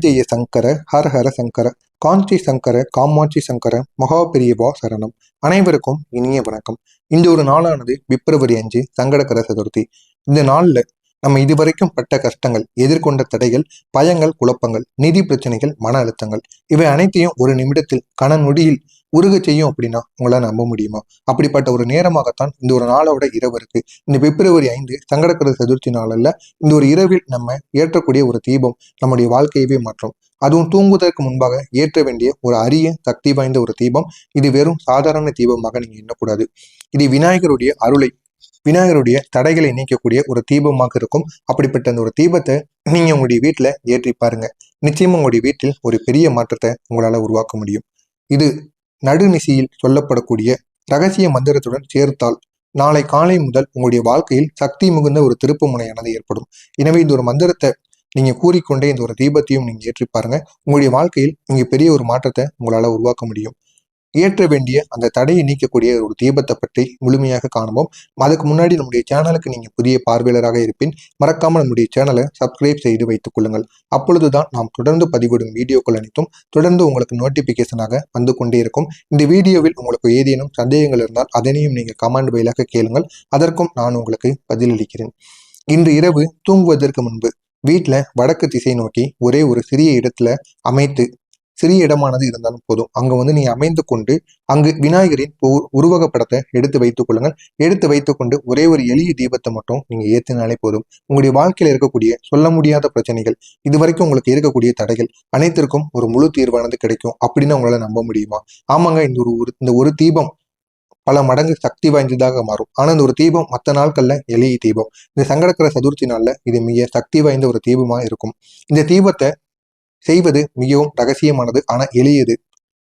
ஜெய சங்கர ஹர ஹர சங்கர காஞ்சி சங்கர காமாட்சி சங்கர மகாபெரியவா சரணம். அனைவருக்கும் இனிய வணக்கம். இந்த ஒரு நாளானது பிப்ரவரி 5 சங்கடகர சதுர்த்தி. இந்த நாள்ல நம்ம இதுவரைக்கும் பட்ட கஷ்டங்கள், எதிர்கொண்ட தடைகள், பயங்கள், குழப்பங்கள், நிதி பிரச்சனைகள், மன அழுத்தங்கள், இவை அனைத்தையும் ஒரு நிமிடத்தில் கன நொடியில் உருக செய்யும் அப்படின்னா உங்களால் நம்ப முடியுமா? அப்படிப்பட்ட ஒரு நேரமாகத்தான் இந்த ஒரு நாளோட இரவு இருக்கு. இந்த பிப்ரவரி 5 சங்கடகர சதுர்த்தி நாளில் இந்த ஒரு இரவில் நம்ம ஏற்றக்கூடிய ஒரு தீபம் நம்முடைய வாழ்க்கையவே மாற்றும். அதுவும் தூங்குவதற்கு முன்பாக ஏற்ற வேண்டிய ஒரு அரிய சக்தி வாய்ந்த ஒரு தீபம். இது வெறும் சாதாரண தீபமாக நீங்க எண்ணக்கூடாது. இது விநாயகருடைய அருளை, விநாயகருடைய தடைகளை நீக்கக்கூடிய ஒரு தீபமாக இருக்கும். அப்படிப்பட்ட அந்த ஒரு தீபத்தை நீங்க உங்களுடைய வீட்டுல ஏற்றி பாருங்க. நிச்சயமா உங்களுடைய வீட்டில் ஒரு பெரிய மாற்றத்தை உங்களால உருவாக்க முடியும். இது நடுநிசியில் சொல்லப்படக்கூடிய ரகசிய மந்திரத்துடன் சேர்த்தால் நாளை காலை முதல் உங்களுடைய வாழ்க்கையில் சக்தி மிகுந்த ஒரு திருப்பு முனையானது ஏற்படும். எனவே இந்த ஒரு மந்திரத்தை நீங்க கூறிக்கொண்டே இந்த ஒரு தீபத்தையும் நீங்க ஏற்றி பாருங்க. உங்களுடைய வாழ்க்கையில் நீங்க பெரிய ஒரு மாற்றத்தை உங்களால உருவாக்க முடியும். ஏற்ற வேண்டிய அந்த தடையை நீக்கக்கூடிய ஒரு தீபத்தை பற்றி முழுமையாக காணுவோம். அதுக்கு முன்னாடி நம்முடைய சேனலுக்கு நீங்க புதிய பார்வையாளராக இருப்பின் மறக்காம நம்முடைய சேனலை சப்ஸ்கிரைப் செய்து வைத்துக் கொள்ளுங்கள். அப்பொழுதுதான் நாம் தொடர்ந்து பதிவிடும் வீடியோக்கள் அனைத்தும் தொடர்ந்து உங்களுக்கு நோட்டிபிகேஷனாக வந்து கொண்டே இருக்கும். இந்த வீடியோவில் உங்களுக்கு ஏதேனும் சந்தேகங்கள் இருந்தால் அதனையும் நீங்க கமெண்ட் வாயிலாக கேளுங்கள். அதற்கும் நான் உங்களுக்கு பதிலளிக்கிறேன். இன்று இரவு தூங்குவதற்கு முன்பு வீட்டுல வடக்கு திசை நோக்கி ஒரே ஒரு சிறிய இடத்துல அமைத்து, சிறிய இடமானது இருந்தாலும் போதும், அங்க நீங்க அமைந்து கொண்டு அங்கு விநாயகரின் உருவகப்படத்தை எடுத்து வைத்துக் கொள்ளுங்கள். எடுத்து வைத்துக்கொண்டு ஒரே ஒரு எளிய தீபத்தை மட்டும் நீங்க ஏற்றினாலே போதும். உங்களுடைய வாழ்க்கையில இருக்கக்கூடிய சொல்ல முடியாத பிரச்சனைகள், இதுவரைக்கும் உங்களுக்கு இருக்கக்கூடிய தடைகள் அனைத்திற்கும் ஒரு முழு தீர்வானது கிடைக்கும் அப்படின்னு உங்களால நம்ப முடியுமா? ஆமாங்க, இந்த ஒரு தீபம் பல மடங்கு சக்தி வாய்ந்ததாக மாறும். ஆனா இந்த ஒரு தீபம் மற்ற நாட்கள்ல எளிய தீபம். இந்த சங்கடகர சதுர்த்தி நாள்ல இது மிக சக்தி வாய்ந்த ஒரு தீபமா இருக்கும். இந்த தீபத்தை செய்வது மிகவும் ரகசியமானது, ஆனா எளியது.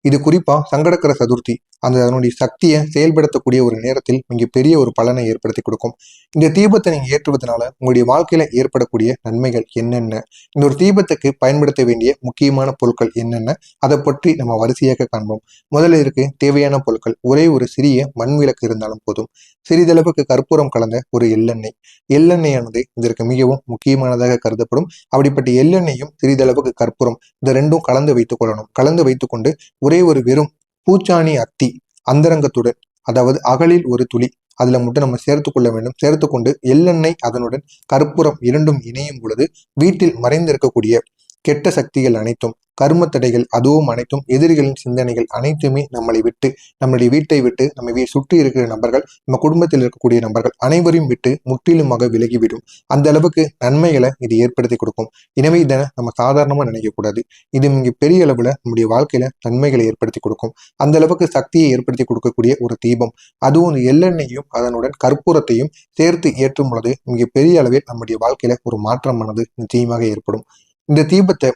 இது குறிப்பா சங்கடகர சதுர்த்தி அதனுடைய சக்தியை செயல்படுத்தக்கூடிய ஒரு நேரத்தில் மிக பெரிய ஒரு பலனை ஏற்படுத்தி கொடுக்கும். இந்த தீபத்தை நீங்க ஏற்றுவதனால உங்களுடைய வாழ்க்கையில ஏற்படக்கூடிய நன்மைகள் என்னென்ன, இந்த ஒரு தீபத்துக்கு பயன்படுத்த வேண்டிய முக்கியமான பொருட்கள் என்னென்ன, அதை பற்றி நம்ம வரிசையாக காண்போம். முதல்ல இருக்கு தேவையான பொருட்கள். ஒரே ஒரு சிறிய மண் விளக்கு இருந்தாலும் போதும். சிறிதளவுக்கு கற்பூரம் கலந்த ஒரு எள்ளெண்ணெய். எள்ளெண்ணெயானது இதற்கு மிகவும் முக்கியமானதாக கருதப்படும். அப்படிப்பட்ட எள்ளெண்ணெயும் சிறிதளவுக்கு கற்பூரம், இந்த ரெண்டும் கலந்து வைத்துக் கொள்ளணும். கலந்து வைத்துக்கொண்டு ஒரே ஒரு வெறும் பூச்சாணி அத்தி அந்தரங்கத்துடன், அதாவது அகலில் ஒரு துளி அதுல மட்டும் நம்ம சேர்த்து கொள்ள வேண்டும். சேர்த்து கொண்டு எள்ளெண்ணெய் அதனுடன் கற்பூரம் இரண்டும் இணையும் பொழுது வீட்டில் மறைந்திருக்கக்கூடிய கெட்ட சக்திகள் அனைத்தும், கர்ம தடைகள் அதுவும் அனைத்தும், எதிரிகளின் சிந்தனைகள் அனைத்துமே நம்மளை விட்டு, நம்மளுடைய வீட்டை விட்டு, நம்ம சுற்றி இருக்கிற நபர்கள், நம்ம குடும்பத்தில் இருக்கக்கூடிய நபர்கள் அனைவரையும் விட்டு முற்றிலுமாக விலகிவிடும். அந்த அளவுக்கு நன்மைகளை இது ஏற்படுத்தி கொடுக்கும். எனவே இதனை நம்ம சாதாரணமா நினைக்க கூடாது. இது மிக பெரிய அளவுல நம்முடைய வாழ்க்கையில நன்மைகளை ஏற்படுத்தி கொடுக்கும். அந்த அளவுக்கு சக்தியை ஏற்படுத்தி கொடுக்கக்கூடிய ஒரு தீபம். அதுவும் எள்ளெண்ணையும் அதனுடன் கற்பூரத்தையும் சேர்த்து ஏற்றும் பொழுது மிக பெரிய அளவில் நம்முடைய வாழ்க்கையில ஒரு மாற்றமானது நிச்சயமாக ஏற்படும். இந்த தீபத்தை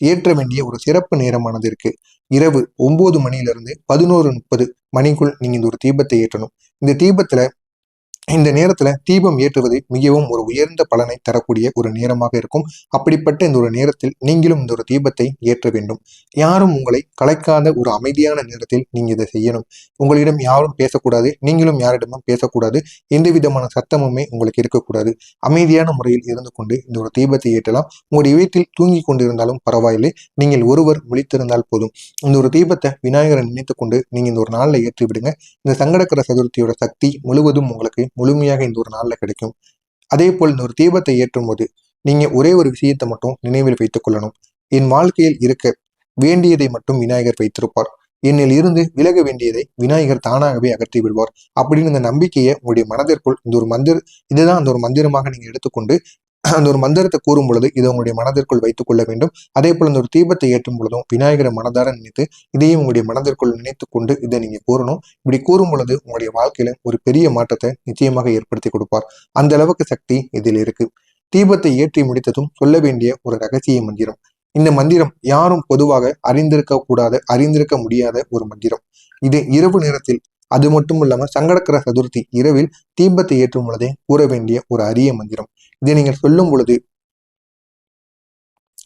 ஏற்ற வேண்டிய ஒரு சிறப்பு நேரமானது இருக்கு. இரவு 9 மணியிலிருந்து 11:30 மணிக்குள் நீங்க இந்த ஒரு தீபத்தை ஏற்றணும். இந்த நேரத்துல தீபம் ஏற்றுவது மிகவும் ஒரு உயர்ந்த பலனை தரக்கூடிய ஒரு நேரமாக இருக்கும். அப்படிப்பட்ட இந்த ஒரு நேரத்தில் நீங்களும் இந்த ஒரு தீபத்தை ஏற்ற வேண்டும். யாரும் உங்களை கலைக்காத ஒரு அமைதியான நேரத்தில் நீங்க இதை செய்யணும். உங்களிடம் யாரும் பேசக்கூடாது, நீங்களும் யாரிடமும் பேசக்கூடாது. எந்த விதமான சத்தமுமே உங்களுக்கு இருக்கக்கூடாது. அமைதியான முறையில் இருந்து கொண்டு இந்த ஒரு தீபத்தை ஏற்றலாம். உங்களுடைய வீட்டில் தூங்கி கொண்டிருந்தாலும் பரவாயில்லை, நீங்கள் ஒருவர் முழித்திருந்தால் போதும். இந்த ஒரு தீபத்தை விநாயகரை நினைத்துக் கொண்டு நீங்க இந்த ஒரு நாளில் ஏற்றி விடுங்க. இந்த சங்கடகர சதுர்த்தியோட சக்தி முழுவதும் உங்களுக்கு முழுமையாக இந்த ஒரு நாள்ல கிடைக்கும். அதே போல் இந்த ஒரு தீபத்தை ஏற்றும் போது நீங்க ஒரே ஒரு விஷயத்தை மட்டும் நினைவில் வைத்துக் கொள்ளணும். என் வாழ்க்கையில் இருக்க வேண்டியதை மட்டும் விநாயகர் வைத்திருப்பார், என்னில் இருந்து விலக வேண்டியதை விநாயகர் தானாகவே அகற்றி விடுவார் அப்படின்னு இந்த நம்பிக்கையை உங்களுடைய மனதிற்குள் இதுதான் அந்த ஒரு மந்திரமாக நீங்க எடுத்துக்கொண்டு அந்த ஒரு மந்திரத்தை கூறும் பொழுது இதை உங்களுடைய மனதிற்குள் வைத்துக் கொள்ள வேண்டும். அதே போல இந்த ஒரு தீபத்தை ஏற்றும் பொழுதும் விநாயகரை மனதார நினைத்து இதையும் உங்களுடைய மனதிற்குள் நினைத்து கொண்டு இதை நீங்க கூறணும். இப்படி கூறும் பொழுது உங்களுடைய வாழ்க்கையில ஒரு பெரிய மாற்றத்தை நிச்சயமாக ஏற்படுத்தி கொடுப்பார். அந்த அளவுக்கு சக்தி இதில் இருக்கு. தீபத்தை ஏற்றி முடித்ததும் சொல்ல வேண்டிய ஒரு ரகசிய மந்திரம். இந்த மந்திரம் யாரும் பொதுவாக அறிந்திருக்க முடியாத ஒரு மந்திரம். இது இரவு நேரத்தில், அது மட்டும் இல்லாம சங்கடகர சதுர்த்தி இரவில் தீபத்தை ஏற்றும் பொழுதே கூற வேண்டிய ஒரு அரிய மந்திரம். இதை நீங்கள் சொல்லும் பொழுது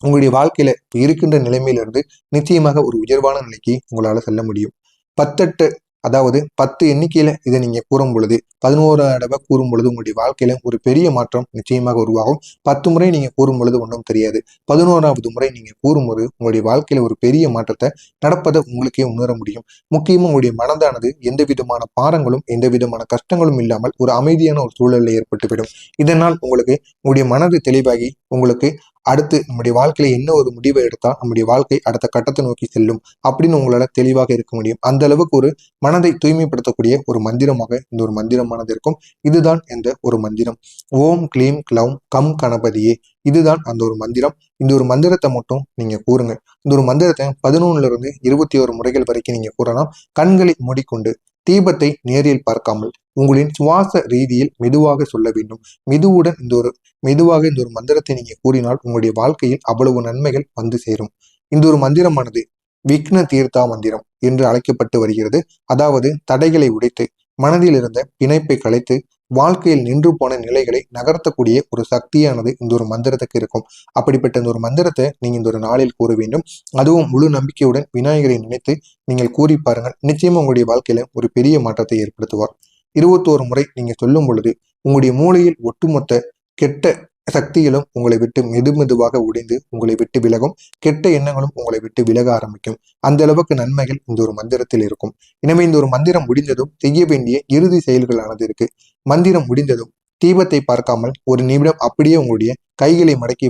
உங்களுடைய வாழ்க்கையில இருக்கின்ற நிலைமையிலிருந்து நிச்சயமாக ஒரு உயர்வான நிலைக்கு உங்களால செல்ல முடியும். 18 அதாவது 10 எண்ணிக்கையில இதை நீங்க கூறும் பொழுது 11 தடவை கூறும் பொழுது உங்களுடைய வாழ்க்கையில ஒரு பெரிய மாற்றம் நிச்சயமாக உருவாகும். 10 முறை நீங்க கூறும் பொழுது ஒன்றும் தெரியாது. 11வது முறை நீங்க கூறும்போது உங்களுடைய வாழ்க்கையில ஒரு பெரிய மாற்றத்தை நடப்பதை உங்களுக்கே உணர முடியும். முக்கியமா உங்களுடைய மனதானது எந்த விதமான பாரங்களும் எந்த விதமான கஷ்டங்களும் இல்லாமல் ஒரு அமைதியான ஒரு சூழலில் ஏற்பட்டுவிடும். இதனால் உங்களுக்கு உங்களுடைய மனது தெளிவாகி உங்களுக்கு அடுத்து நம்முடைய வாழ்க்கையில என்ன ஒரு முடிவை எடுத்தா நம்முடைய வாழ்க்கை அடுத்த கட்டத்தை நோக்கி செல்லும் அப்படின்னு உங்களால தெளிவாக இருக்க முடியும். அந்த அளவுக்கு ஒரு மனதை தூய்மைப்படுத்தக்கூடிய ஒரு மந்திரமாக இந்த ஒரு மந்திரமானது இருக்கும். இதுதான் இந்த ஒரு மந்திரம். ஓம் க்ளீம் க்ளௌம் கம் கணபதியே. இதுதான் அந்த ஒரு மந்திரம். இந்த ஒரு மந்திரத்தை மட்டும் நீங்க கூறுங்க. இந்த ஒரு மந்திரத்தை 11 இருந்து 21 முறைகள் வரைக்கும் நீங்க கூறலாம். கண்களை மூடிக்கொண்டு தீபத்தை நேரில் பார்க்காமல் உங்களின் சுவாச ரீதியில் மெதுவாக சொல்ல வேண்டும். மெதுவாக இந்த ஒரு மந்திரத்தை நீங்க கூறினால் உங்களுடைய வாழ்க்கையில் அவ்வளவு நன்மைகள் வந்து சேரும். இந்த ஒரு மந்திரமானது விக்ன தீர்த்தா மந்திரம் என்று அழைக்கப்பட்டு வருகிறது. அதாவது தடைகளை உடைத்து மனதில் இருந்த பிணைப்பை கலைத்து வாழ்க்கையில் நின்று போன நிலைகளை நகர்த்தக்கூடிய ஒரு சக்தியானது இந்த ஒரு மந்திரத்துக்கு இருக்கும். அப்படிப்பட்ட இந்த ஒரு மந்திரத்தை நீங்க இந்த ஒரு நாளில் கூற வேண்டும். அதுவும் முழு நம்பிக்கையுடன் விநாயகரை நினைத்து நீங்கள் கூறி பாருங்கள். நிச்சயமா உங்களுடைய வாழ்க்கையில ஒரு பெரிய மாற்றத்தை ஏற்படுத்துவார். 21 முறை நீங்க சொல்லும் பொழுது உங்களுடைய மூளையில் ஒட்டுமொத்த கெட்ட சக்திகளும் உங்களை விட்டு மெதுவாக உடைந்து உங்களை விட்டு விலகும். கெட்ட எண்ணங்களும் உங்களை விட்டு விலக ஆரம்பிக்கும். அந்த அளவுக்கு நன்மைகள் இந்த ஒரு மந்திரத்தில் இருக்கும். எனவே இந்த ஒரு மந்திரம் முடிந்ததும் செய்ய வேண்டிய இறுதி செயல்களானது இருக்கு. மந்திரம் முடிந்ததும் தீபத்தை பார்க்காமல் ஒரு நிமிடம் அப்படியே உங்களுடைய கைகளை மடக்கி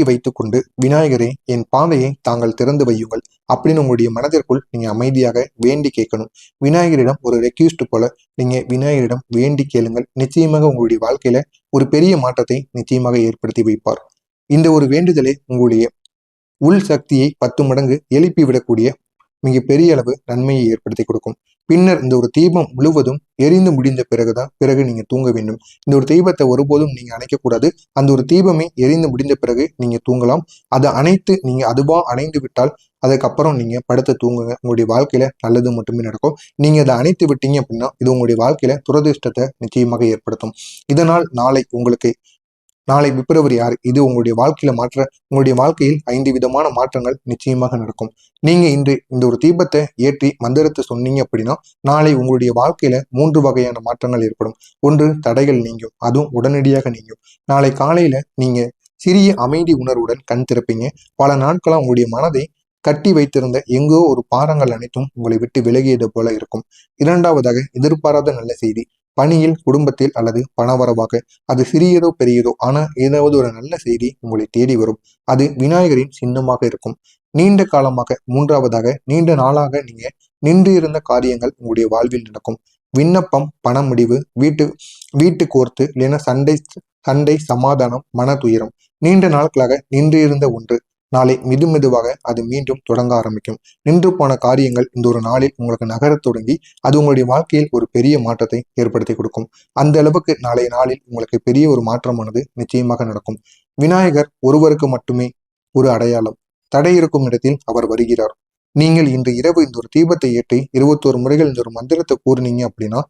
வைத்துக் கொண்டு விநாயகரே என் பாதையை தாங்கள் திறந்து வையுங்கள் அப்படின்னு உங்களுடைய மனதிற்குள் நீங்க அமைதியாக வேண்டி கேட்கணும். விநாயகரிடம் ஒரு ரெக்யூஸ்ட் போல நீங்க விநாயகரிடம் வேண்டி கேளுங்கள். நிச்சயமாக உங்களுடைய வாழ்க்கையில ஒரு பெரிய மாற்றத்தை நிச்சயமாக ஏற்படுத்தி வைப்பார். இந்த ஒரு வேண்டுதலை உங்களுடைய உள் சக்தியை 10 மடங்கு எழுப்பி விடக்கூடிய மிகப்பெரிய அளவு நன்மையை ஏற்படுத்தி கொடுக்கும். பின்னர் இந்த ஒரு தீபம் முழுவதும் எரிந்து முடிந்த பிறகு நீங்க தூங்க வேண்டும். இந்த ஒரு தீபத்தை ஒருபோதும் நீங்க அணைக்கக்கூடாது. அந்த ஒரு தீபமே எரிந்து முடிந்த பிறகு நீங்க தூங்கலாம். அதை அணைத்து நீங்க அதுவா அணைந்து விட்டால் அதுக்கப்புறம் நீங்க படுத்து தூங்குங்க. உங்களுடைய வாழ்க்கையில நல்லது மட்டுமே நடக்கும். நீங்க அதை அணைத்து விட்டீங்க அப்படின்னா இது உங்களுடைய வாழ்க்கையில துரதிர்ஷ்டத்தை நிச்சயமாக ஏற்படுத்தும். இதனால் நாளை பிப்ரவரி 6 இது உங்களுடைய வாழ்க்கையில் 5 விதமான மாற்றங்கள் நிச்சயமாக நடக்கும். நீங்க இந்த ஒரு தீபத்தை ஏற்றி மந்திரத்தை சொன்னீங்க அப்படின்னா நாளை உங்களுடைய வாழ்க்கையில 3 வகையான மாற்றங்கள் ஏற்படும். ஒன்று, தடைகள் நீங்கும். அதுவும் உடனடியாக நீங்கும். நாளை காலையில நீங்க சிறிய அமைதி உணர்வுடன் கண் திறப்பீங்க. பல நாட்களா உங்களுடைய மனதை கட்டி வைத்திருந்த எங்கோ ஒரு பாரங்கள் அனைத்தும் உங்களை விட்டு விலகியது போல இருக்கும். இரண்டாவதாக, எதிர்பாராத நல்ல செய்தி. பணியில், குடும்பத்தில் அல்லது பணவரவாக அது சிறியதோ பெரியதோ ஆனா ஏதாவது ஒரு நல்ல செய்தி உங்களை தேடி வரும். அது விநாயகரின் சின்னமாக இருக்கும். நீண்ட காலமாக, மூன்றாவதாக, நீண்ட நாளாக நீங்க நின்று இருந்த காரியங்கள் உங்களுடைய வாழ்வில் நடக்கும். விண்ணப்பம், பண முடிவு, வீட்டு கோர்த்து இல்லைன்னா சண்டை, சமாதானம், மன துயரம். நீண்ட நாட்களாக நின்று இருந்த ஒன்று நாளை மெதுவாக அது மீண்டும் தொடங்க ஆரம்பிக்கும். நின்று போன காரியங்கள் இந்த ஒரு நாளில் உங்களுக்கு நகரத் தொடங்கி அது உங்களுடைய வாழ்க்கையில் ஒரு பெரிய மாற்றத்தை ஏற்படுத்தி கொடுக்கும். அந்த அளவுக்கு நாளைய நாளில் உங்களுக்கு பெரிய ஒரு மாற்றமானது நிச்சயமாக நடக்கும். விநாயகர் ஒருவருக்கு மட்டுமே ஒரு அடையாளம். தடை இருக்கும் இடத்தில் அவர் வருகிறார். நீங்கள் இன்று இரவு இந்த ஒரு தீபத்தை ஏற்றி 21 முறைகள் இந்த ஒரு மந்திரத்தை கூறினீங்க அப்படின்னா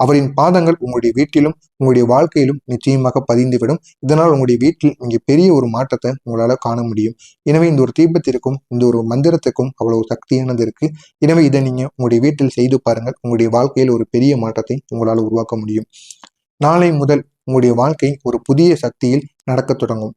அவரின் பாதங்கள் உங்களுடைய வீட்டிலும் உங்களுடைய வாழ்க்கையிலும் நிச்சயமாக பதிந்துவிடும். இதனால் உங்களுடைய வீட்டில் நீங்க பெரிய ஒரு மாற்றத்தை உங்களால காண முடியும். எனவே இந்த ஒரு தீபத்திற்கும் இந்த ஒரு மந்திரத்துக்கும் அவ்வளவு சக்தியானது இருக்கு. எனவே இதை நீங்க உங்களுடைய வீட்டில் செய்து பாருங்கள். உங்களுடைய வாழ்க்கையில் ஒரு பெரிய மாற்றத்தை உங்களால் உருவாக்க முடியும். நாளை முதல் உங்களுடைய வாழ்க்கை ஒரு புதிய சக்தியில் நடக்க தொடங்கும்.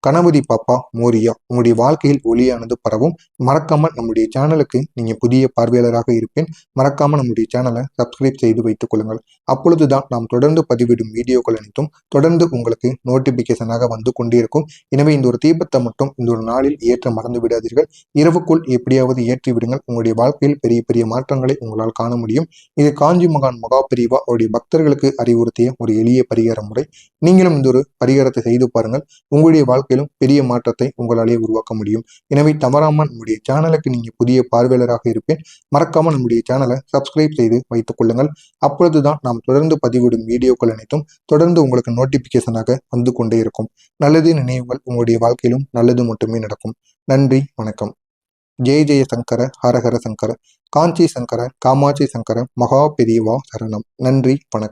கணபதி பாப்பா மோரியா. உங்களுடைய வாழ்க்கையில் ஒளியானது பரவும். மறக்காம நம்முடைய சேனலுக்கு நீங்க புதிய பார்வையாளராக இருப்பேன். மறக்காம நம்முடைய சேனலை சப்ஸ்கிரைப் செய்து வைத்துக் கொள்ளுங்கள். அப்பொழுதுதான் நாம் தொடர்ந்து பதிவிடும் வீடியோக்கள் அனைத்தும் தொடர்ந்து உங்களுக்கு நோட்டிபிகேஷனாக வந்து கொண்டே இருக்கும். எனவே இந்த ஒரு தீபத்தை மட்டும் இந்த ஒரு நாளில் ஏற்ற மறந்து விடாதீர்கள். இரவுக்குள் எப்படியாவது ஏற்றி விடுங்கள். உங்களுடைய வாழ்க்கையில் பெரிய பெரிய மாற்றங்களை உங்களால் காண முடியும். இது காஞ்சி மகான் மகாபெரிவா அவருடைய பக்தர்களுக்கு அறிவுறுத்திய ஒரு எளிய பரிகார முறை. நீங்களும் இந்த ஒரு பரிகாரத்தை செய்து பாருங்கள். உங்களுடைய வாழ்க்கையிலும் பெரிய மாற்றத்தை உங்களாலே உருவாக்க முடியும். எனவே தவறாம நம்முடைய சேனலுக்கு நீங்க புதிய பார்வையாளராக இருப்பேன். மறக்காம நம்முடைய சேனலை சப்ஸ்கிரைப் செய்து வைத்துக் கொள்ளுங்கள். அப்பொழுதுதான் நாம் தொடர்ந்து பதிவிடும் வீடியோக்கள் அனைத்தும் தொடர்ந்து உங்களுக்கு நோட்டிபிகேஷனாக வந்து கொண்டே இருக்கும். நல்லது நினைவுகள் உங்களுடைய வாழ்க்கையிலும் நல்லது மட்டுமே நடக்கும். நன்றி, வணக்கம். ஜெய ஜெய சங்கர, ஹரஹர சங்கர, காஞ்சி சங்கர, காமாட்சி சங்கர, மகா பெரியவா சரணம். நன்றி, வணக்கம்.